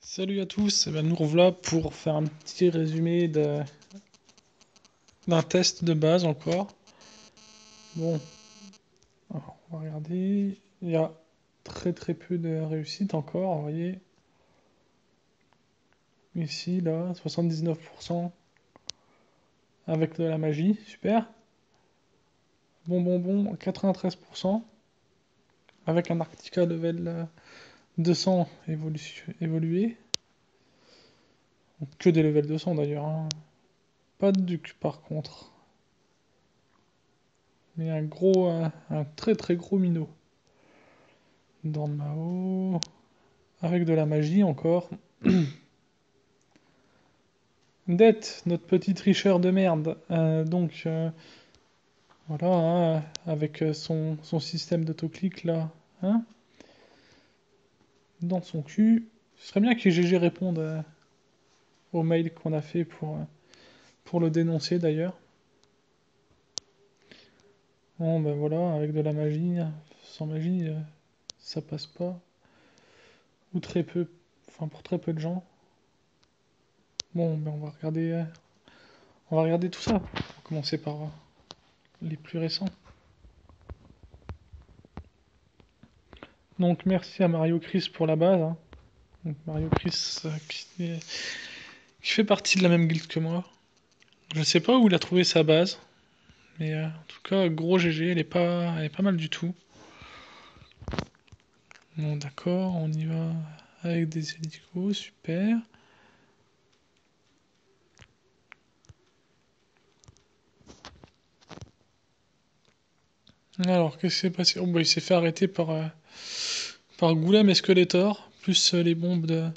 Salut à tous, nous revoilà pour faire un petit résumé d'un test de base encore. Bon, alors, on va regarder. Il y a très peu de réussite encore, vous voyez. Ici, là, 79% avec de la magie, super. Bon, 93% avec un Arctica level 200 évolué. Que des levels 200 d'ailleurs, hein. Pas de duc par contre. Mais un très gros minot. Dans Mao. Avec de la magie encore. Dette, notre petit tricheur de merde. Voilà, hein, avec son système d'autoclic là. Hein, dans son cul. Ce serait bien que GG réponde au mail qu'on a fait pour le dénoncer d'ailleurs. Bon, ben voilà, avec de la magie. Sans magie, ça passe pas. Ou très peu. Enfin, pour très peu de gens. Bon, ben on va regarder tout ça. On va commencer par les plus récents. Donc merci à Mario Chris pour la base, hein. Donc Mario Chris qui fait partie de la même guilde que moi. Je sais pas où il a trouvé sa base, mais en tout cas gros GG, elle est pas mal du tout. Bon d'accord, on y va avec des hélicos, super. Alors qu'est-ce qui s'est passé? Oh bah il s'est fait arrêter par Goulem et Skeletor, plus les bombes de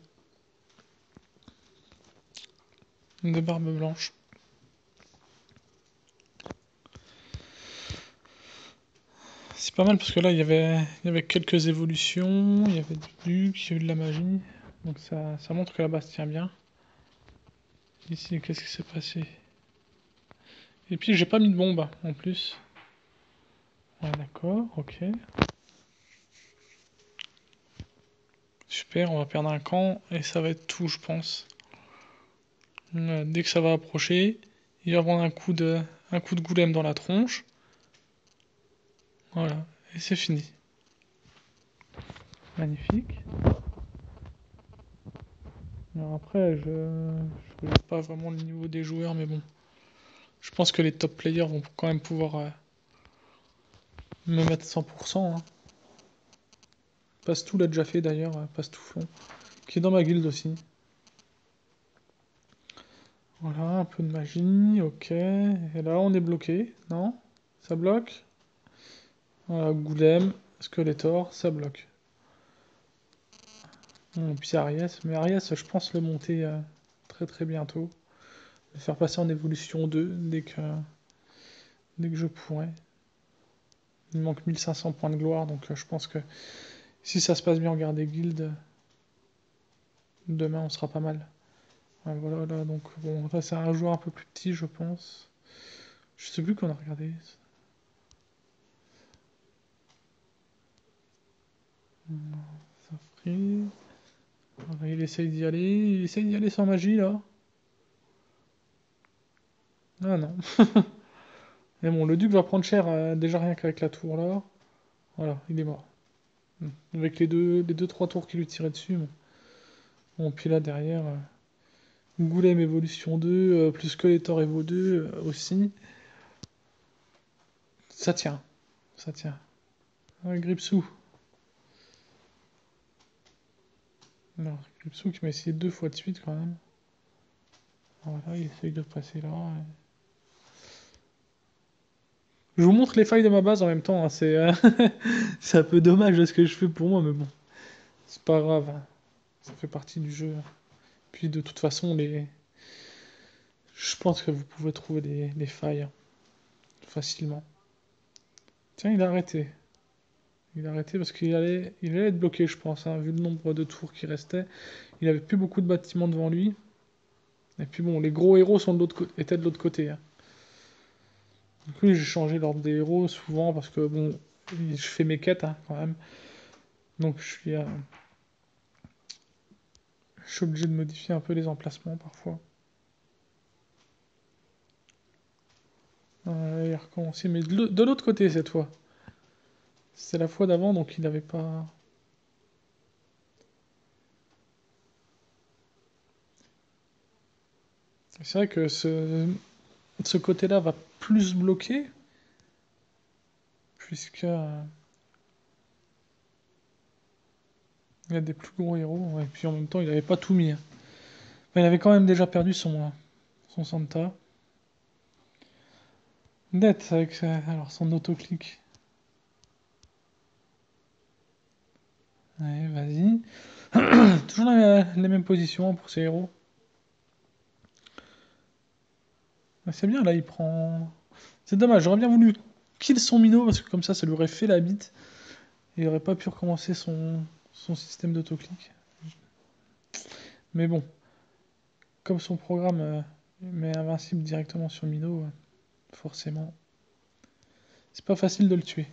Barbe Blanche. C'est pas mal parce que là il y avait quelques évolutions, il y avait du duc, il y a eu de la magie. Donc ça montre que la base tient bien. Ici, qu'est-ce qui s'est passé? Et puis j'ai pas mis de bombe en plus. Ouais, d'accord, ok. Super, on va perdre un camp et ça va être tout, je pense. Dès que ça va approcher, il va prendre un coup de goulem dans la tronche. Voilà, et c'est fini. Magnifique. Alors après, je regarde pas vraiment le niveau des joueurs, mais bon. Je pense que les top players vont quand même pouvoir me mettre 100%. Hein. Passe-tout l'a déjà fait d'ailleurs, Passe-tout-flon, qui est dans ma guilde aussi. Voilà, un peu de magie, ok. Et là, on est bloqué, non? Ça bloque? Voilà, Goulem, Skeletor, ça bloque. Puis Arias, mais Arias, je pense le monter très bientôt. Le faire passer en évolution 2 dès que je pourrai. Il me manque 1500 points de gloire, donc je pense que si ça se passe bien en garde des guildes, demain on sera pas mal. Ouais, voilà, là, donc bon, là c'est un joueur un peu plus petit, je pense. Je sais plus qu'on a regardé. Ça pris. Voilà, il essaye d'y aller sans magie là. Ah non. Mais bon, le duc va prendre cher déjà rien qu'avec la tour là. Voilà, il est mort. Avec les deux trois tours qui lui tiraient dessus. Bon, puis là derrière, Goulem évolution 2, plus Skeletor Evo 2 aussi. Ça tient, ça tient. Ah, Gripsou. Alors, Gripsou qui m'a essayé deux fois de suite quand même. Voilà, il essaye de passer là. Je vous montre les failles de ma base en même temps, hein, c'est un peu dommage de ce que je fais pour moi, mais bon, c'est pas grave, hein. Ça fait partie du jeu. Puis de toute façon, je pense que vous pouvez trouver les failles hein, facilement. Tiens, il a arrêté. Il a arrêté parce il allait être bloqué, je pense, hein, vu le nombre de tours qui restait. Il avait plus beaucoup de bâtiments devant lui. Et puis bon, les gros héros étaient de l'autre côté. Hein. Du coup, j'ai changé l'ordre des héros souvent parce que bon, je fais mes quêtes hein, quand même. Donc Je suis obligé de modifier un peu les emplacements parfois. Il a recommencé, mais de l'autre côté cette fois. C'est la fois d'avant, donc il n'avait pas... C'est vrai que ce côté-là va plus bloquer, puisque il y a des plus gros héros, et puis en même temps il n'avait pas tout mis. Mais il avait quand même déjà perdu son Santa. Net avec alors son autoclic. Allez, vas-y. Toujours les mêmes positions pour ces héros. C'est bien, là, il prend... C'est dommage, j'aurais bien voulu kill son minot, parce que comme ça lui aurait fait la bite. Et il aurait pas pu recommencer son système d'autoclic. Mais bon, comme son programme met invincible directement sur minot, forcément, c'est pas facile de le tuer.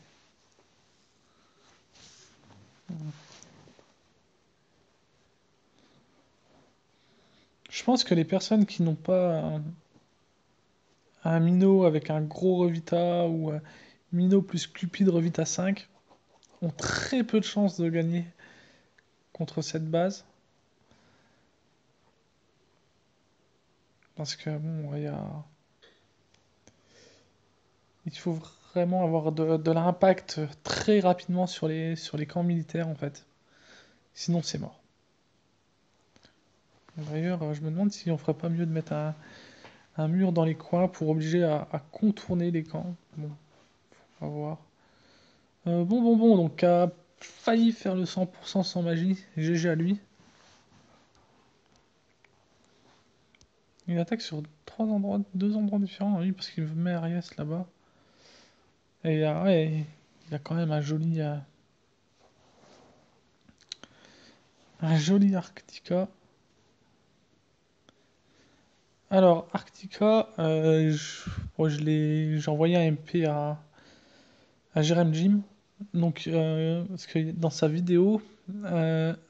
Je pense que les personnes qui n'ont pas un minot avec un gros Revita ou minot plus Cupid Revita 5 ont très peu de chances de gagner contre cette base. Parce que bon, il faut vraiment avoir de l'impact très rapidement sur les camps militaires en fait. Sinon c'est mort. D'ailleurs, je me demande si on ferait pas mieux de mettre un mur dans les coins pour obliger à contourner les camps. Bon, on va voir. Bon, donc a failli faire le 100% sans magie. GG à lui. Il attaque sur deux endroits différents, oui, parce qu'il met Arias là-bas. Et ouais, il a quand même un joli Arctica. Alors, Arctica, bon, j'ai envoyé un MP à Jerem Jim. Donc, parce que dans sa vidéo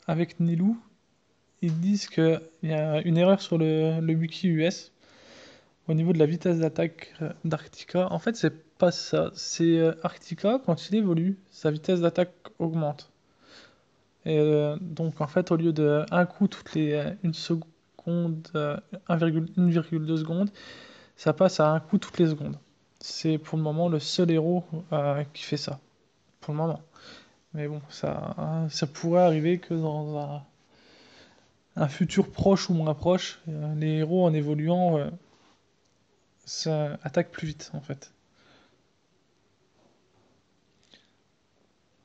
avec Nilou, ils disent qu'il y a une erreur sur le wiki US au niveau de la vitesse d'attaque d'Arctica. En fait, c'est pas ça. C'est Arctica, quand il évolue, sa vitesse d'attaque augmente. Et donc, en fait, au lieu de un coup toutes les 1 seconde, 1,2 secondes, ça passe à un coup toutes les secondes. C'est pour le moment le seul héros qui fait ça. Pour le moment. Mais bon, ça pourrait arriver que dans un futur proche ou moins proche, les héros en évoluant ça attaque plus vite en fait.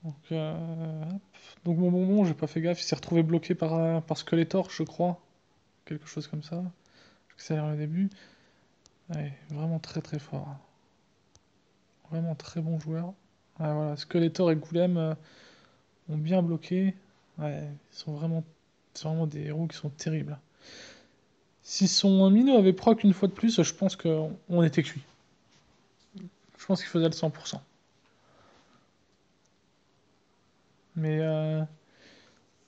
Donc, donc bon, j'ai pas fait gaffe, il s'est retrouvé bloqué par Skeletor, je crois. Quelque chose comme ça. C'est le début. Ouais, vraiment très très fort. Vraiment très bon joueur. Ouais, voilà, Skeletor et Goulem ont bien bloqué. Ouais, c'est vraiment des héros qui sont terribles. Si son Mino avait proc une fois de plus, je pense qu'on était cuit. Je pense qu'il faisait le 100%. Mais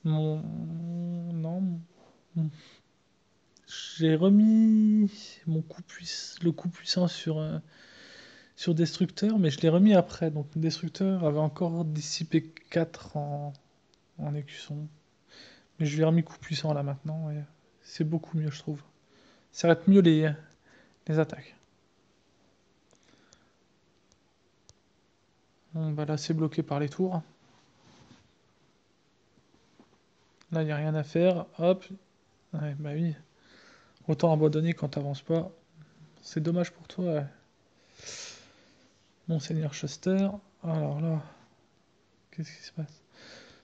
mon... Non. J'ai remis le coup puissant sur Destructeur, mais je l'ai remis après. Donc Destructeur avait encore dissipé 4 en écusson. Mais je lui ai remis coup puissant là maintenant. Et c'est beaucoup mieux, je trouve. Ça arrête mieux les attaques. Bon, bah là, c'est bloqué par les tours. Là, il n'y a rien à faire. Hop. Ouais, bah oui. Autant abandonner quand t'avances pas. C'est dommage pour toi, ouais. Monseigneur Schuster. Alors là, qu'est-ce qui se passe?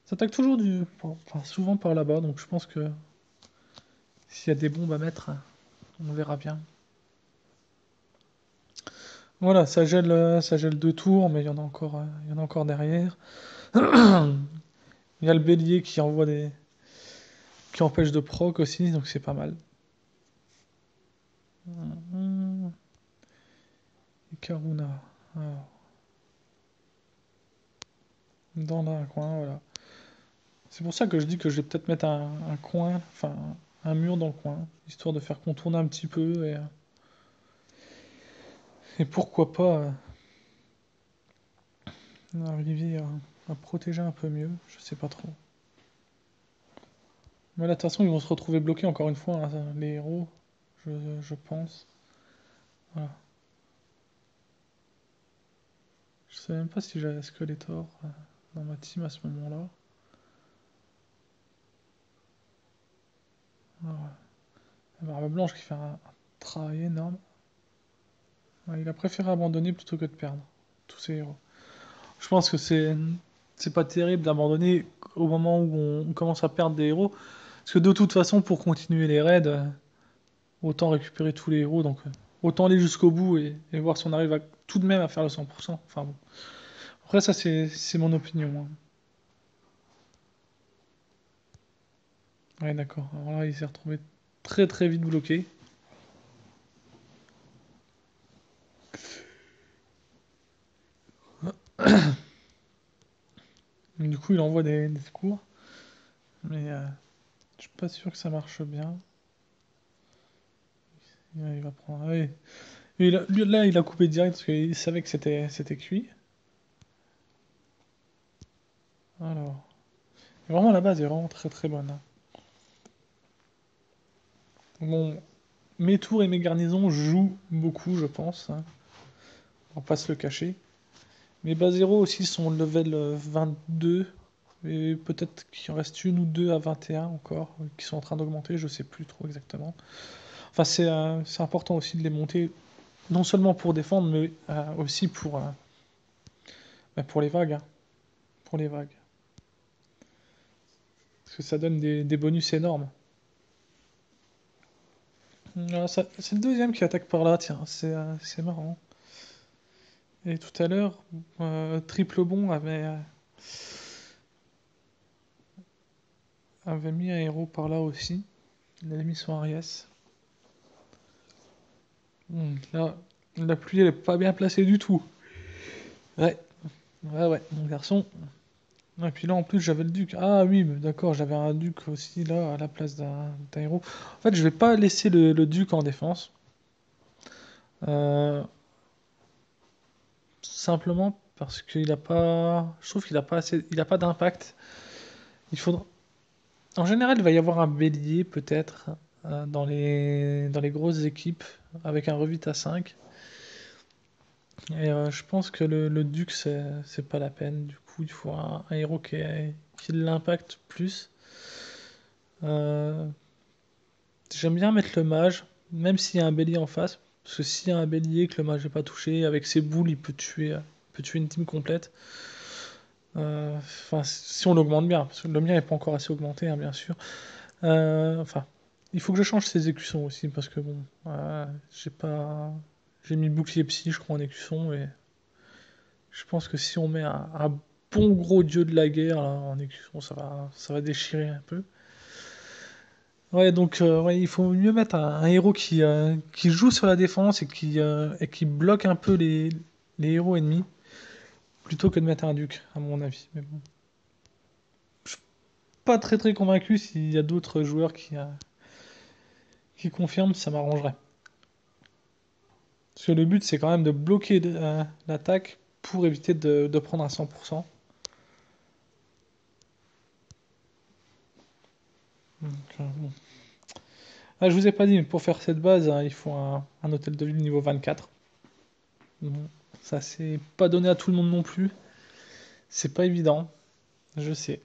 Ça attaque toujours enfin, souvent par là-bas, donc je pense que s'il y a des bombes à mettre, on verra bien. Voilà, ça gèle 2 tours, mais il y en a encore derrière. Il y a le bélier qui empêche de proc aussi, donc c'est pas mal. Et Karuna. Alors, dans un coin, voilà. C'est pour ça que je dis que je vais peut-être mettre un coin, enfin un mur dans le coin, histoire de faire contourner un petit peu et pourquoi pas arriver à protéger un peu mieux, je sais pas trop. Mais là, de toute façon, ils vont se retrouver bloqués encore une fois, hein, les héros, je pense. Voilà. Je sais même pas si j'avais Skeletor dans ma team à ce moment-là. Voilà. La Barbe Blanche qui fait un travail énorme. Ouais, il a préféré abandonner plutôt que de perdre tous ses héros. Je pense que c'est pas terrible d'abandonner au moment où on commence à perdre des héros. Parce que de toute façon, pour continuer les raids, autant récupérer tous les héros. Donc autant aller jusqu'au bout et voir si on arrive tout de même à faire le 100%. Enfin bon. Après, ça, c'est mon opinion, hein. Ouais, d'accord. Alors là, il s'est retrouvé très très vite bloqué. Du coup, il envoie des secours. Mais je suis pas sûr que ça marche bien. Ouais, il va prendre. Ouais. Là, il a coupé direct parce qu'il savait que c'était cuit. Alors. Et vraiment, la base est vraiment très très bonne, hein. Bon, mes tours et mes garnisons jouent beaucoup, je pense, hein. On va pas se le cacher. Mes bases 0 aussi sont level 22. Et peut-être qu'il en reste une ou deux à 21 encore, qui sont en train d'augmenter, je sais plus trop exactement. Enfin, c'est important aussi de les monter, non seulement pour défendre, mais aussi pour les vagues, hein. Pour les vagues. Parce que ça donne des bonus énormes. C'est le deuxième qui attaque par là, tiens, c'est marrant. Et tout à l'heure, Triple Bon avait mis un héros par là aussi. Il avait mis son Arias. Là, la pluie, elle est pas bien placée du tout. Ouais, ouais, mon garçon. Et puis là, en plus, j'avais le duc. Ah oui, mais d'accord, j'avais un duc aussi là, à la place d'un héros. En fait, je vais pas laisser le duc en défense. Euh, Simplement parce qu'il a pas. Je trouve qu'il a pas assez. Il a pas d'impact. Il faudra. En général, il va y avoir un bélier, peut-être, dans les grosses équipes, avec un revite à 5. Et je pense que le duc, c'est pas la peine. Du coup, il faut un héros qui l'impacte plus. Euh, J'aime bien mettre le mage, même s'il y a un bélier en face. Parce que s'il y a un bélier que le mage n'est pas touché, avec ses boules, il peut tuer une team complète. Enfin, si on l'augmente bien, parce que le mien n'est pas encore assez augmenté, hein, bien sûr. Enfin, il faut que je change ces écussons aussi, parce que bon, j'ai pas. J'ai mis bouclier psy, je crois, en écusson, et je pense que si on met un bon gros dieu de la guerre là, en écusson, ça va déchirer un peu. Ouais, donc ouais, il faut mieux mettre un héros qui joue sur la défense et qui bloque un peu les héros ennemis, plutôt que de mettre un duc, à mon avis. Mais bon, je suis pas très très convaincu s'il y a d'autres joueurs qui confirment, ça m'arrangerait. Parce que le but, c'est quand même de bloquer l'attaque pour éviter de prendre un 100%. Donc, bon. Ah, je vous ai pas dit, mais pour faire cette base, hein, il faut un hôtel de ville niveau 24. Bon, ça, c'est pas donné à tout le monde non plus. C'est pas évident, je sais.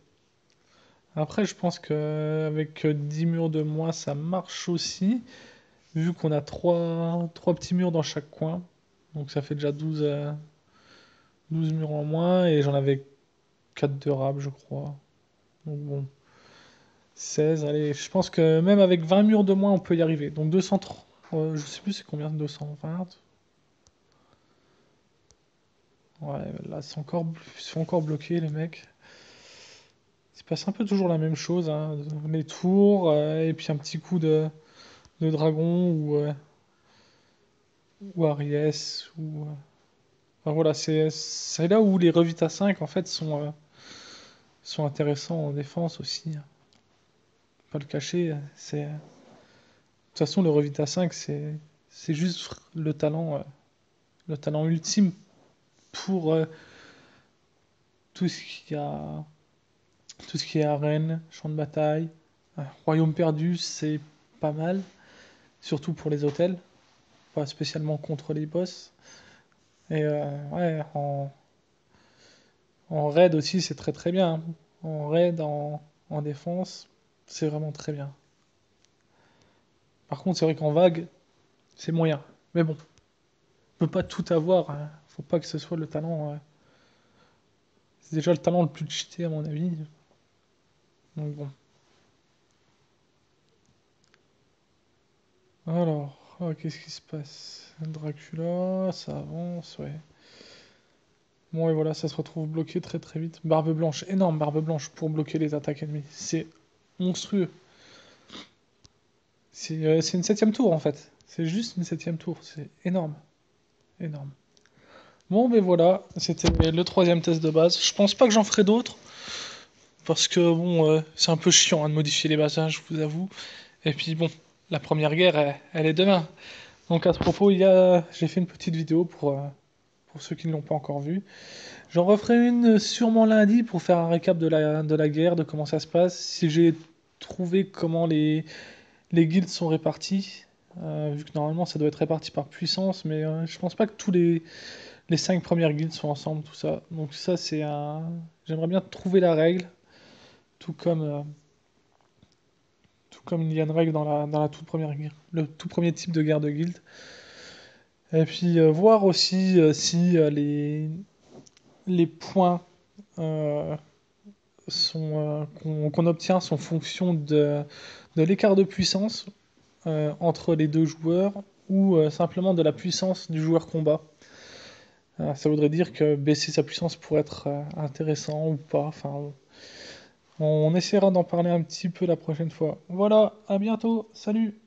Après, je pense qu'avec 10 murs de moins, ça marche aussi, vu qu'on a trois petits murs dans chaque coin. Donc ça fait déjà 12 murs en moins, et j'en avais 4 de rab, je crois. Donc bon, 16, allez, je pense que même avec 20 murs de moins, on peut y arriver. Donc 230, je sais plus c'est combien, 220. Ouais, là, ils sont encore bloqués, les mecs. Il se passe un peu toujours la même chose, hein. Les tours, et puis un petit coup de dragon ou Aries, enfin, voilà, c'est là où les revita 5 en fait sont intéressants en défense aussi, hein. pas le cacher. De toute façon, le Revita 5, c'est juste le talent ultime pour tout ce qui a, tout ce qui est arène, champ de bataille. Royaume perdu, c'est pas mal, surtout pour les hôtels, pas spécialement contre les boss. Et ouais, en raid aussi, c'est très très bien. En raid, en défense, c'est vraiment très bien. Par contre, c'est vrai qu'en vague, c'est moyen. Mais bon, on peut pas tout avoir, hein. Faut pas que ce soit le talent. C'est déjà le talent le plus cheaté à mon avis. Donc bon. Alors, qu'est-ce qui se passe? Dracula, ça avance, ouais. Bon, et voilà, ça se retrouve bloqué très très vite. Barbe blanche, énorme barbe blanche pour bloquer les attaques ennemies. C'est monstrueux. C'est une septième tour en fait. C'est juste une septième tour. C'est énorme. Énorme. Bon, ben voilà, c'était le troisième test de base. Je pense pas que j'en ferai d'autres. Parce que bon, c'est un peu chiant hein, de modifier les bases, hein, je vous avoue. Et puis bon, la première guerre, elle est demain. Donc à ce propos, j'ai fait une petite vidéo pour ceux qui ne l'ont pas encore vue. J'en referai une sûrement lundi pour faire un récap de la guerre, de comment ça se passe, si j'ai trouvé comment les guildes sont répartis. Vu que normalement ça doit être réparti par puissance, mais je pense pas que les 5 premières guildes soient ensemble, tout ça. Donc ça c'est un... J'aimerais bien trouver la règle, tout comme, euh, tout comme il y a une règle dans la toute première guerre, le tout premier type de guerre de guilde. Et puis voir aussi si les points euh, qu'on obtient sont fonction de l'écart de puissance entre les deux joueurs ou simplement de la puissance du joueur combat. Ça voudrait dire que baisser sa puissance pourrait être intéressant ou pas. Enfin, on essaiera d'en parler un petit peu la prochaine fois. Voilà, à bientôt, salut!